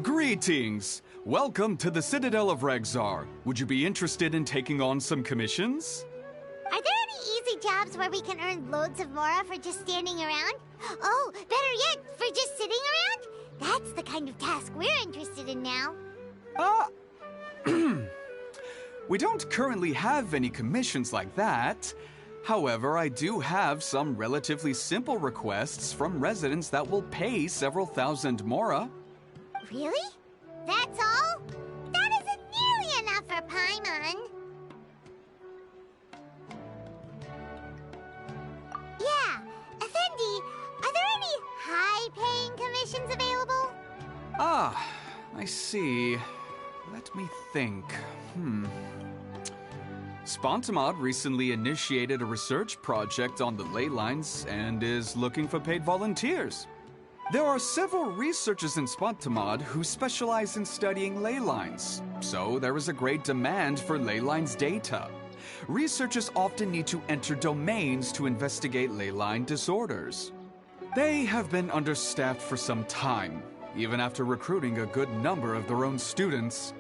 Greetings! Welcome to the Citadel of Regzar. Would you be interested in taking on some commissions? Are there any easy jobs where we can earn loads of mora for just standing around? Oh, better yet, for just sitting around? That's the kind of task we're interested in now. We don't currently have any commissions like that. However, I do have some relatively simple requests from residents that will pay several thousand mora. Really? That's all? That isn't nearly enough for Paimon. Yeah, Effendi, are there any high-paying commissions available? Ah, I see. Let me think. Spontamod recently initiated a research project on the ley lines and is looking for paid volunteers. There are several researchers in Spontamod who specialize in studying ley lines, so there is a great demand for ley lines data. Researchers often need to enter domains to investigate ley line disorders. They have been understaffed for some time, even after recruiting a good number of their own students.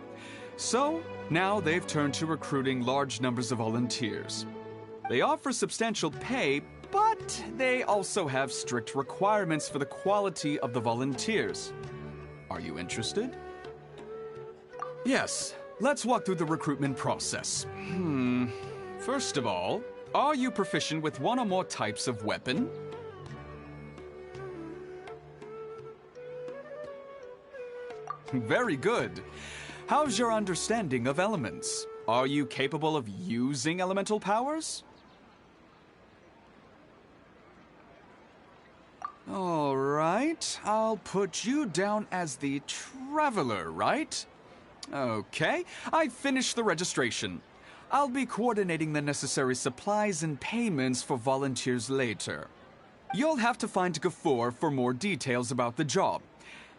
So, now they've turned to recruiting large numbers of volunteers. They offer substantial pay, but they also have strict requirements for the quality of the volunteers. Are you interested? Yes, let's walk through the recruitment process. First of all, are you proficient with one or more types of weapon? Very good. How's your understanding of elements? Are you capable of using elemental powers? All right, I'll put you down as the Traveler, right? Okay, I've finished the registration. I'll be coordinating the necessary supplies and payments for volunteers later. You'll have to find Gafoor for more details about the job.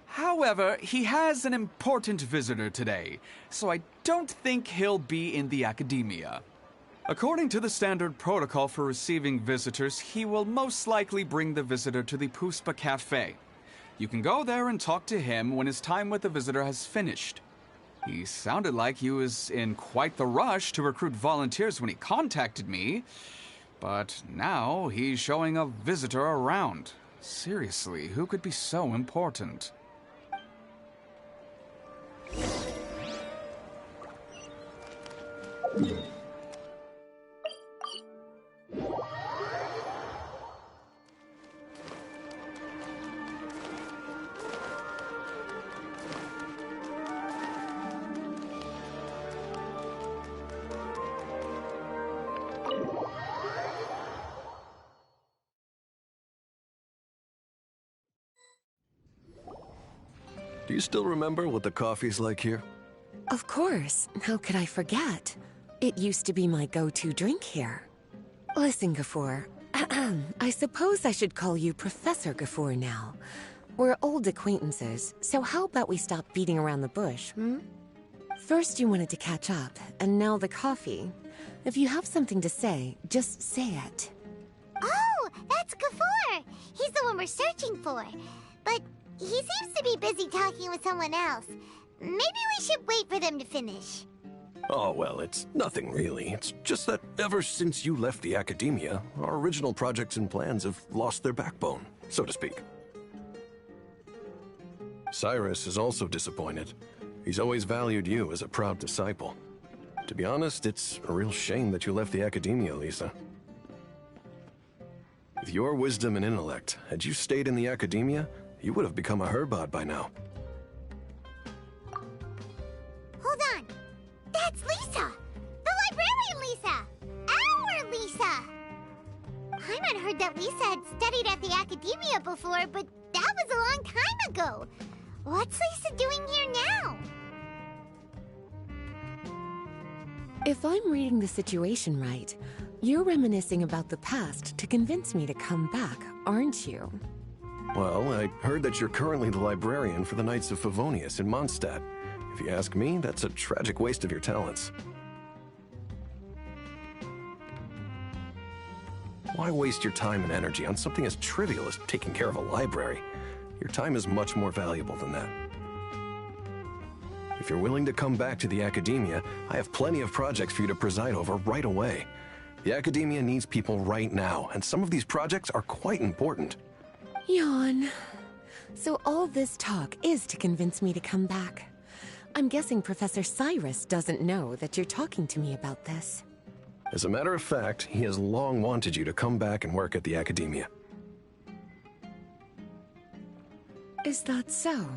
However, he has an important visitor today, so I don't think he'll be in the academia. According to the standard protocol for receiving visitors, he will most likely bring the visitor to the Puspa Cafe. You can go there and talk to him when his time with the visitor has finished. He sounded like he was in quite the rush to recruit volunteers when he contacted me, but now he's showing a visitor around. Seriously, who could be so important? Do you still remember what the coffee's like here? Of course. How could I forget? It used to be my go-to drink here. Listen, Gafoor. I suppose I should call you Professor Gafoor now. We're old acquaintances, so how about we stop beating around the bush, First you wanted to catch up, and now the coffee. If you have something to say, just say it. Oh, that's Gafoor! He's the one we're searching for. But he seems to be busy talking with someone else. Maybe we should wait for them to finish. Oh, well, it's nothing really. It's just that ever since you left the academia, our original projects and plans have lost their backbone, so to speak. Cyrus is also disappointed. He's always valued you as a proud disciple. To be honest, it's a real shame that you left the academia, Lisa. With your wisdom and intellect, had you stayed in the academia, you would have become a herbot by now. Hold on. That's Lisa! The librarian Lisa! Our Lisa! Paimon heard that Lisa had studied at the academia before, but that was a long time ago. What's Lisa doing here now? If I'm reading the situation right, you're reminiscing about the past to convince me to come back, aren't you? Well, I heard that you're currently the librarian for the Knights of Favonius in Mondstadt. If you ask me, that's a tragic waste of your talents. Why waste your time and energy on something as trivial as taking care of a library? Your time is much more valuable than that. If you're willing to come back to the academia, I have plenty of projects for you to preside over right away. The academia needs people right now, and some of these projects are quite important. Yawn. So all this talk is to convince me to come back. I'm guessing Professor Cyrus doesn't know that you're talking to me about this. As a matter of fact, he has long wanted you to come back and work at the academia. Is that so?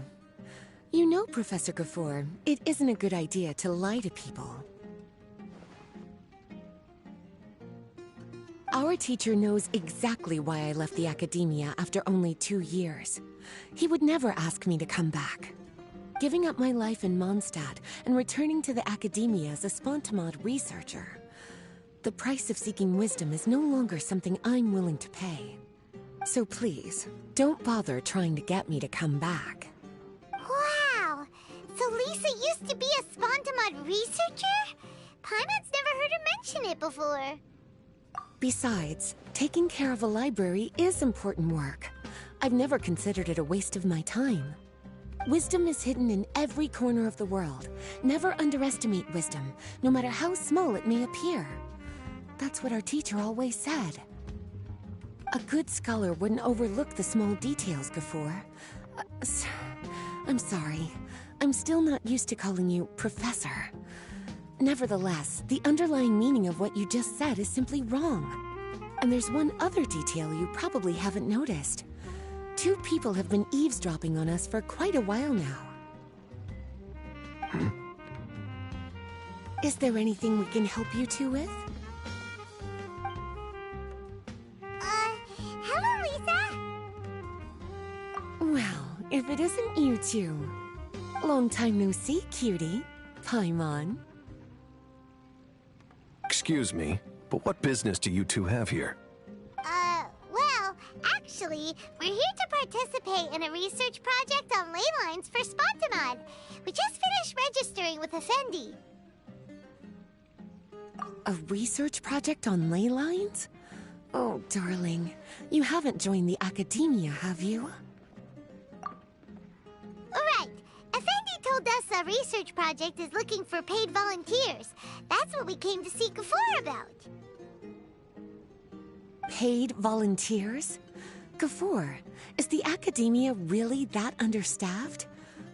You know, Professor Gafour, it isn't a good idea to lie to people. Our teacher knows exactly why I left the academia after only 2 years. He would never ask me to come back. Giving up my life in Mondstadt and returning to the academia as a Spontamod researcher. The price of seeking wisdom is no longer something I'm willing to pay. So please, don't bother trying to get me to come back. Wow! So Lisa used to be a Spontamod researcher? Paimon's never heard her mention it before. Besides, taking care of a library is important work. I've never considered it a waste of my time. Wisdom is hidden in every corner of the world. Never underestimate wisdom, no matter how small it may appear. That's what our teacher always said. A good scholar wouldn't overlook the small details, Gafour. I'm sorry. I'm still not used to calling you Professor. Nevertheless, the underlying meaning of what you just said is simply wrong. And there's one other detail you probably haven't noticed. 2 people have been eavesdropping on us for quite a while now. Is there anything we can help you 2 with? Hello, Lisa! Well, if it isn't you 2. Long time no see, cutie. Paimon. Excuse me, but what business do you 2 have here? Well, actually, we're here to participate in a research project on ley lines for Spontamod. We just finished registering with Effendi. A research project on ley lines? Oh, darling. You haven't joined the academia, have you? Alright, Effendi told us a research project is looking for paid volunteers. That's what we came to see Gafour about. Paid volunteers? Gafour, is the academia really that understaffed?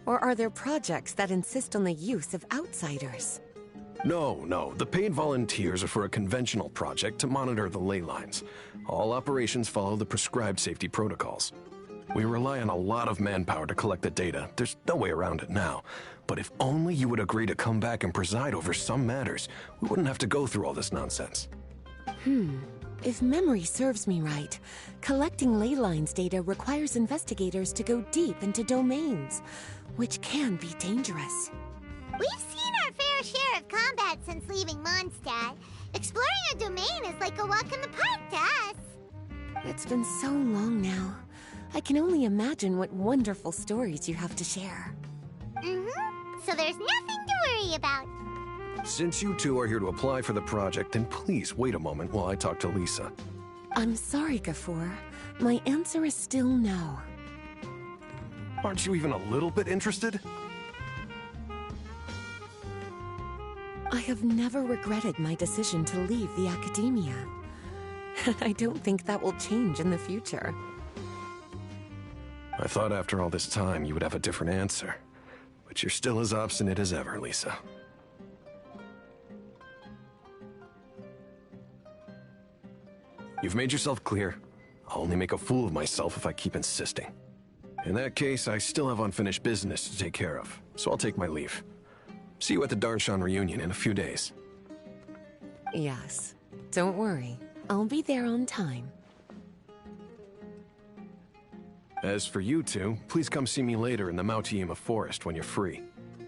Or are there projects that insist on the use of outsiders? No. The paid volunteers are for a conventional project to monitor the ley lines. All operations follow the prescribed safety protocols. We rely on a lot of manpower to collect the data. There's no way around it now. But if only you would agree to come back and preside over some matters, we wouldn't have to go through all this nonsense. If memory serves me right, collecting ley lines data requires investigators to go deep into domains, which can be dangerous. We've seen our fair share of combat since leaving Mondstadt. Exploring a domain is like a walk in the park to us. It's been so long now. I can only imagine what wonderful stories you have to share. So there's nothing to worry about. Since you 2 are here to apply for the project, then please wait a moment while I talk to Lisa. I'm sorry, Gafour. My answer is still no. Aren't you even a little bit interested? I have never regretted my decision to leave the academia. And I don't think that will change in the future. I thought after all this time you would have a different answer. But you're still as obstinate as ever, Lisa. You've made yourself clear. I'll only make a fool of myself if I keep insisting. In that case, I still have unfinished business to take care of, so I'll take my leave. See you at the Darshan reunion in a few days. Yes. Don't worry. I'll be there on time. As for you two, please come see me later in the DEUXIÉME forest when you're free.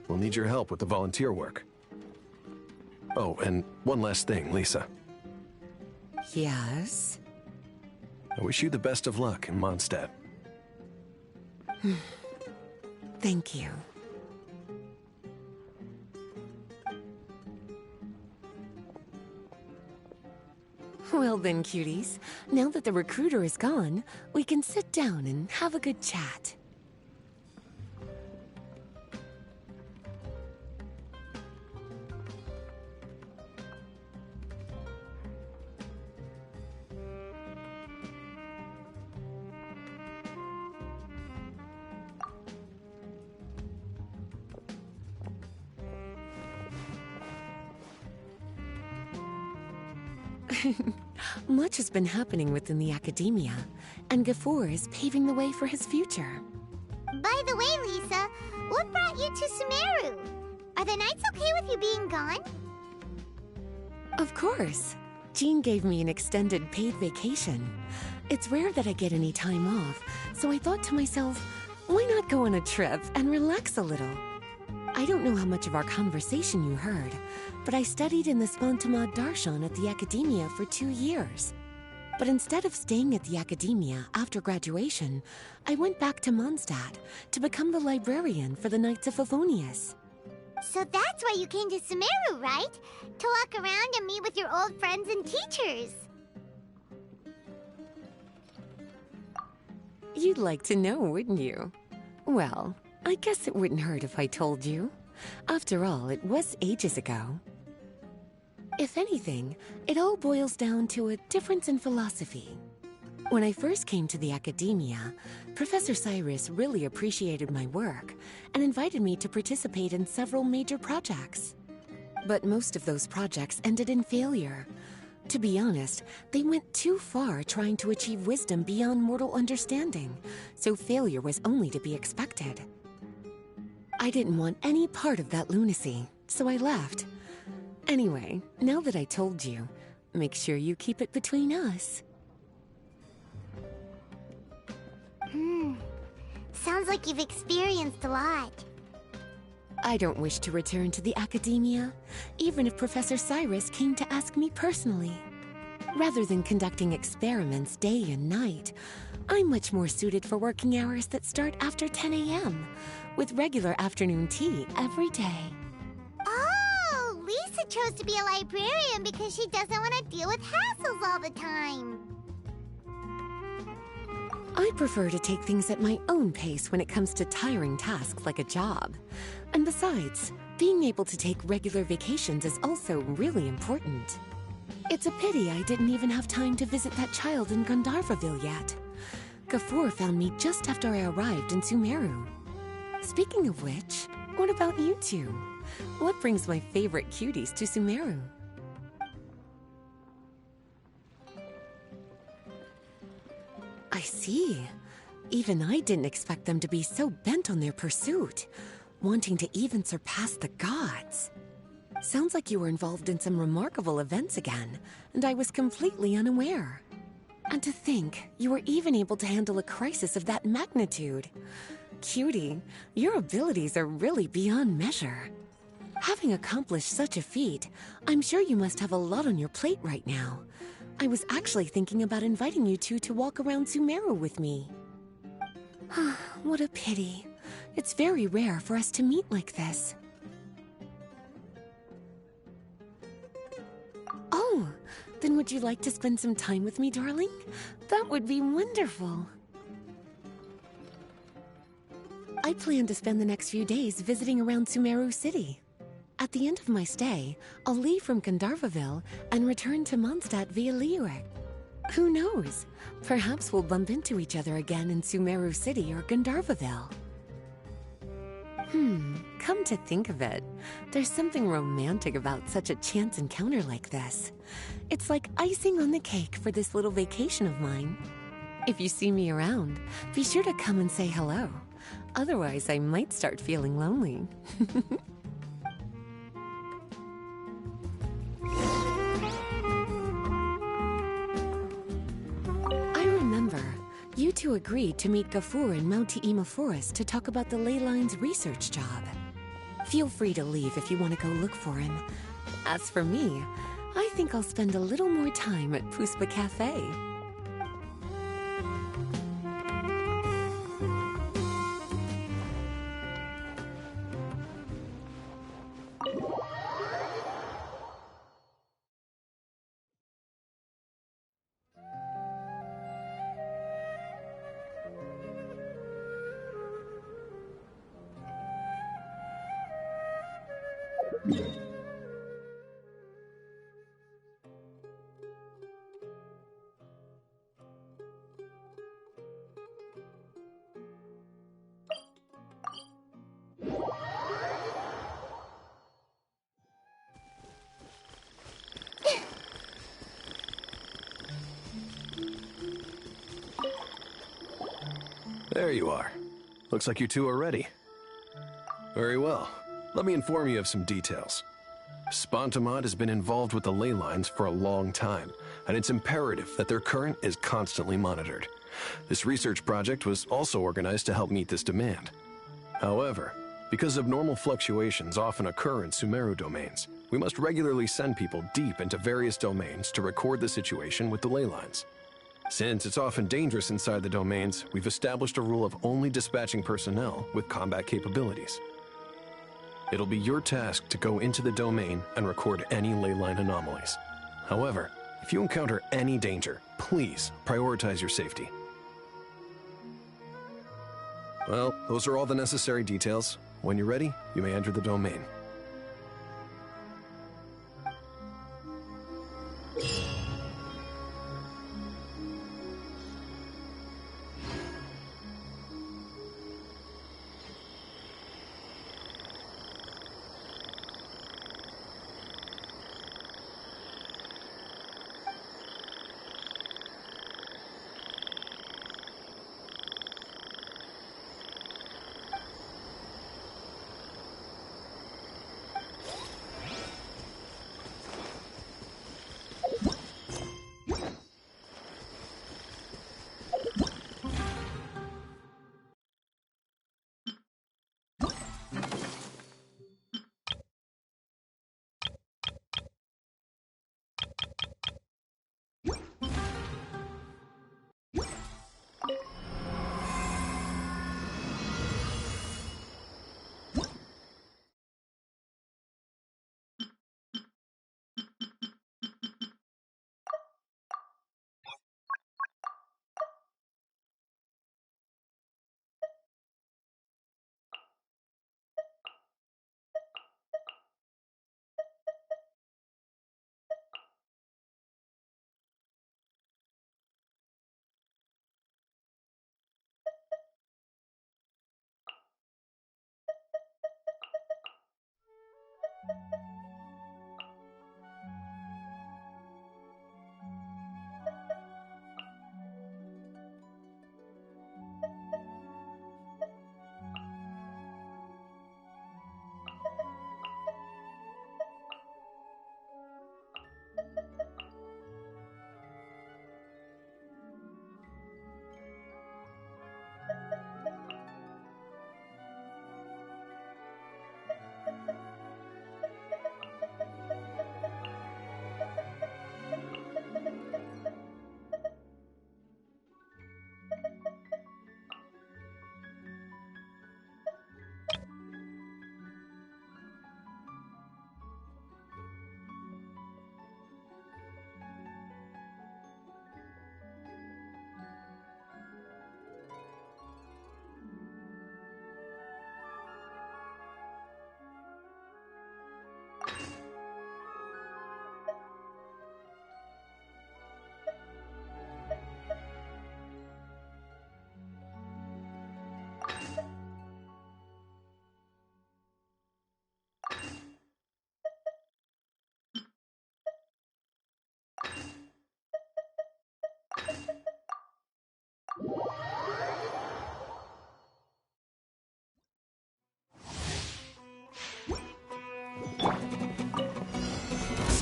We'll need your help with the volunteer work. Oh, and one last thing, Lisa. Yes? I wish you the best of luck in Mondstadt. Thank you. Well then, cuties, now that the recruiter is gone, we can sit down and have a good chat. Much has been happening within the academia, and Gafoor is paving the way for his future. By the way, Lisa, what brought you to Sumeru? Are the nights okay with you being gone? Of course. Jean gave me an extended paid vacation. It's rare that I get any time off, so I thought to myself, why not go on a trip and relax a little? I don't know how much of our conversation you heard, but I studied in the Spontamad Darshan at the Academia for 2 years. But instead of staying at the Academia after graduation, I went back to Mondstadt to become the librarian for the Knights of Favonius. So that's why you came to Sumeru, right? To walk around and meet with your old friends and teachers. You'd like to know, wouldn't you? Well, I guess it wouldn't hurt if I told you. After all, it was ages ago. If anything, it all boils down to a difference in philosophy. When I first came to the Academia, Professor Cyrus really appreciated my work and invited me to participate in several major projects. But most of those projects ended in failure. To be honest, they went too far trying to achieve wisdom beyond mortal understanding, so failure was only to be expected. I didn't want any part of that lunacy, so I left. Anyway, now that I told you, make sure you keep it between us. Sounds like you've experienced a lot. I don't wish to return to the Academia, even if Professor Cyrus came to ask me personally. Rather than conducting experiments day and night, I'm much more suited for working hours that start after 10 a.m., with regular afternoon tea every day. Oh, Lisa chose to be a librarian because she doesn't want to deal with hassles all the time. I prefer to take things at my own pace when it comes to tiring tasks like a job. And besides, being able to take regular vacations is also really important. It's a pity I didn't even have time to visit that child in Gandharvaville yet. Gafoor found me just after I arrived in Sumeru. Speaking of which, what about you two? What brings my favorite cuties to Sumeru? I see. Even I didn't expect them to be so bent on their pursuit, wanting to even surpass the gods. Sounds like you were involved in some remarkable events again, and I was completely unaware. And to think, you were even able to handle a crisis of that magnitude. Cutie, your abilities are really beyond measure. Having accomplished such a feat, I'm sure you must have a lot on your plate right now. I was actually thinking about inviting you two to walk around Sumeru with me. What a pity. It's very rare for us to meet like this. Oh, then would you like to spend some time with me, darling? That would be wonderful. I plan to spend the next few days visiting around Sumeru City. At the end of my stay, I'll leave from Gandharvaville and return to Mondstadt via Liyue. Who knows? Perhaps we'll bump into each other again in Sumeru City or Gandharvaville. Come to think of it, there's something romantic about such a chance encounter like this. It's like icing on the cake for this little vacation of mine. If you see me around, be sure to come and say hello. Otherwise, I might start feeling lonely. I remember, you two agreed to meet Gafoor in Mount Te'ima Forest to talk about the ley lines research job. Feel free to leave if you want to go look for him. As for me, I think I'll spend a little more time at Puspa Cafe. There you are. Looks like you two are ready. Very well. Let me inform you of some details. Spontamod has been involved with the ley lines for a long time, and it's imperative that their current is constantly monitored. This research project was also organized to help meet this demand. However, because abnormal fluctuations often occur in Sumeru domains, we must regularly send people deep into various domains to record the situation with the ley lines. Since it's often dangerous inside the domains, we've established a rule of only dispatching personnel with combat capabilities. It'll be your task to go into the domain and record any ley line anomalies. However, if you encounter any danger, please prioritize your safety. Well, those are all the necessary details. When you're ready, you may enter the domain.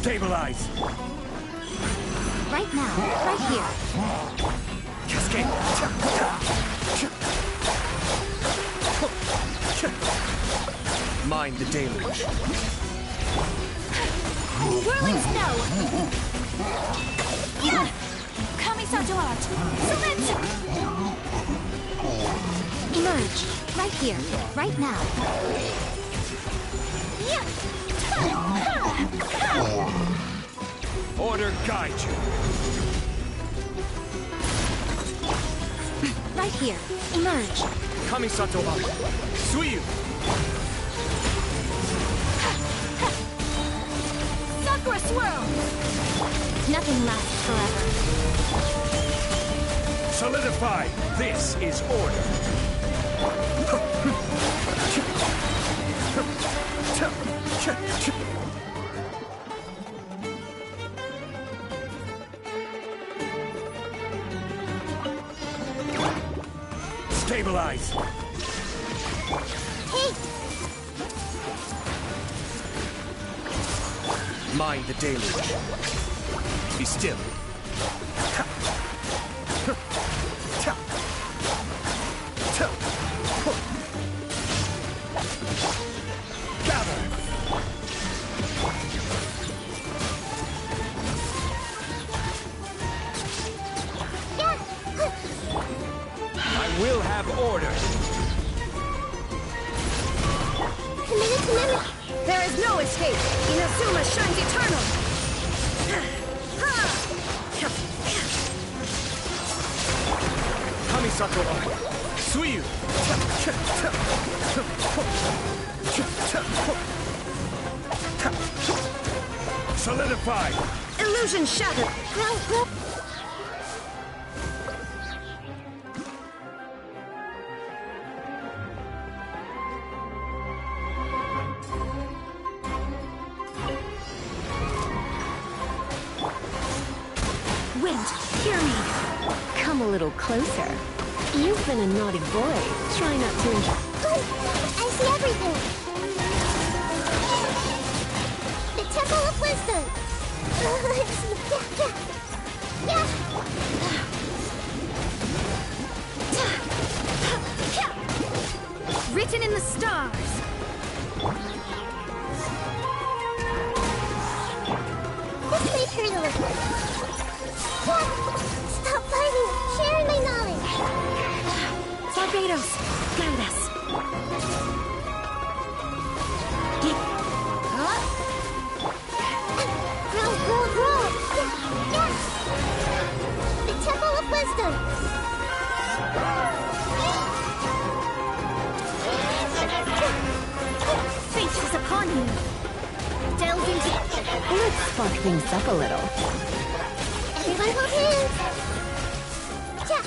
Stabilize! Right now, right here. Cascade! Mind the deluge. Whirling snow! Yeah! Kamisato art! Select! Emerge! Right here, right now. Yeah! Order guide you. Right here, emerge! Kamisato art. Suiyu! Sakura swirl! Nothing lasts forever. Solidify! This is order! Stabilize! Hey! Mind the deluge. Be still. Gather! I will have order. There is no escape! Inazuma shines eternal! Kamisato art. Suiyu! Solidify! Illusion shattered! Wind, hear me! Come a little closer. You've been a naughty boy. Try not to enjoy. I see everything! The Temple of Wisdom! Written in the stars! This may hurt a little. Stop fighting! Sharing my knowledge! Barbados, guide us! Grow! Yes! The Temple of Wisdom! Fate is upon you! Delve into... Let's spark things up a little. Everyone hold hands! Cha!